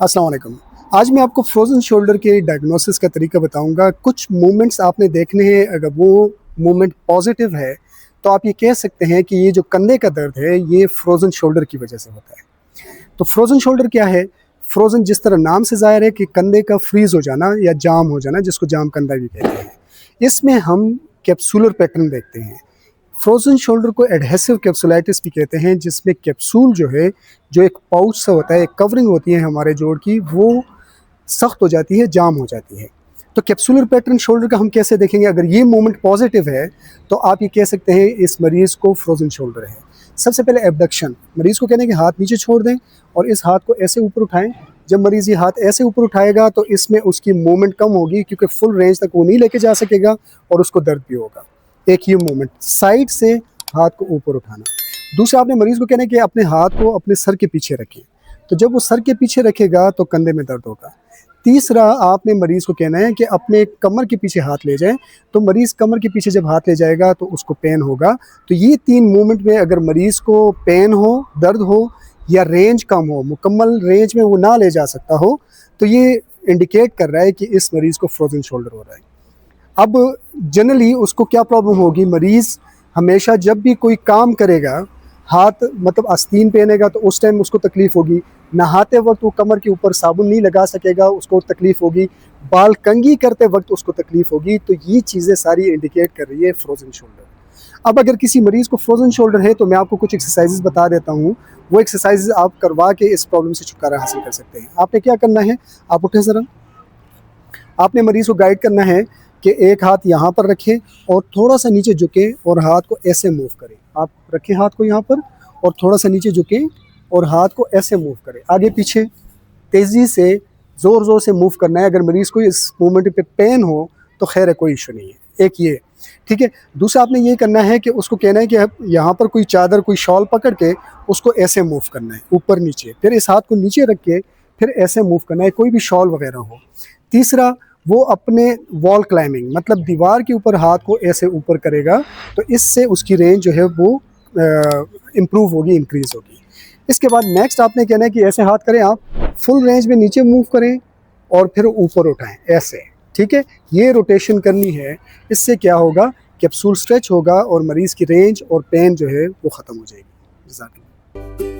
अस्सलाम वालेकुम। आज मैं आपको फ्रोज़न शोल्डर के डायग्नोसिस का तरीका बताऊँगा। कुछ मूवमेंट्स आपने देखने हैं, अगर वो मूवमेंट पॉज़िटिव है, तो आप ये कह सकते हैं कि ये जो कंधे का दर्द है, ये फ्रोज़न शोल्डर की वजह से होता है। तो फ्रोज़न शोल्डर क्या है? फ्रोज़न जिस तरह नाम से ज़ाहिर है कि कंधे का फ्रीज़ हो जाना या जाम हो जाना, जिसको जाम कंधा भी कहते हैं। इसमें हम कैप्सुलर पैटर्न देखते हैं। फ्रोज़न शोल्डर को एडहेसिव कैप्सुलाइटिस भी कहते हैं, जिसमें कैप्सूल जो है, जो एक पाउच सा होता है, एक कवरिंग होती है हमारे जोड़ की, वो सख्त हो जाती है, जाम हो जाती है। तो कैप्सुलर पैटर्न शोल्डर का हम कैसे देखेंगे? अगर ये मूवमेंट पॉजिटिव है, तो आप ये कह सकते हैं इस मरीज़ को फ्रोज़न शोल्डर है। सबसे पहले एब्डक्शन, मरीज़ को कहना है कि हाथ नीचे छोड़ दें और इस हाथ को ऐसे ऊपर उठाएँ। जब मरीज़ ये हाथ ऐसे ऊपर उठाएगा, तो इसमें उसकी मूवमेंट कम होगी, क्योंकि फुल रेंज तक वो नहीं लेके जा सकेगा और उसको दर्द भी होगा। एक ये मूवमेंट, साइड से हाथ को ऊपर उठाना। दूसरा, आपने मरीज़ को कहना है कि अपने हाथ को अपने सर के पीछे रखें। तो जब वो सर के पीछे रखेगा, तो कंधे में दर्द होगा। तीसरा, आपने मरीज़ को कहना है कि अपने कमर के पीछे हाथ ले जाएँ। तो मरीज़ कमर के पीछे जब हाथ ले जाएगा, तो उसको पेन होगा। तो ये 3 मूवमेंट में अगर मरीज़ को पेन हो, दर्द हो या रेंज कम हो, मुकम्मल रेंज में वो ना ले जा सकता हो, तो ये इंडिकेट कर रहा है कि इस मरीज़ को फ्रोज़न शोल्डर हो रहा है। अब जनरली उसको क्या प्रॉब्लम होगी? मरीज़ हमेशा जब भी कोई काम करेगा, हाथ मतलब आस्तीन पहनेगा, तो उस टाइम उसको तकलीफ़ होगी। नहाते वक़्त वो कमर के ऊपर साबुन नहीं लगा सकेगा, उसको तकलीफ़ होगी। बाल कंघी करते वक़्त उसको तकलीफ़ होगी। तो ये चीज़ें सारी इंडिकेट कर रही है फ्रोज़न शोल्डर। अब अगर किसी मरीज़ को फ्रोज़न शोल्डर है, तो मैं आपको कुछ एक्सरसाइज़ेज़ बता देता हूँ। वो एक्सरसाइज़ेज़ आप करवा के इस प्रॉब्लम से छुटकारा हासिल कर सकते हैं। आपने क्या करना है? आप उठें ज़रा। आपने मरीज़ को गाइड करना है कि एक हाथ यहाँ पर रखें और थोड़ा-सा नीचे झुकें और हाथ को ऐसे मूव करें। आप रखें हाथ को यहाँ पर और थोड़ा-सा नीचे झुकें और हाथ को ऐसे मूव करें, आगे-पीछे तेज़ी से, ज़ोर-ज़ोर से मूव करना है। अगर मरीज़ को इस मूवमेंट पे पेन हो, तो ख़ैर है, कोई इश्यू नहीं है। एक ये, ठीक है। दूसरा, आपने ये करना है कि उसको कहना है कि अब यहाँ पर कोई चादर, कोई शॉल पकड़ के उसको ऐसे मूव करना है, ऊपर-नीचे। फिर इस हाथ को नीचे रख के फिर ऐसे मूव करना है, कोई भी शॉल वग़ैरह हो। तीसरा, वो अपने वॉल क्लाइंबिंग, मतलब दीवार के ऊपर हाथ को ऐसे ऊपर करेगा, तो इससे उसकी रेंज जो है वो इम्प्रूव होगी, इंक्रीज़ होगी। इसके बाद नेक्स्ट आपने कहना है कि ऐसे हाथ करें, आप फुल रेंज में नीचे मूव करें और फिर ऊपर उठाएँ ऐसे, ठीक है। ये रोटेशन करनी है। इससे क्या होगा? कैप्सूल स्ट्रेच होगा और मरीज़ की रेंज और पेन जो है वो ख़त्म हो जाएगी। जज़ाकल्लाह।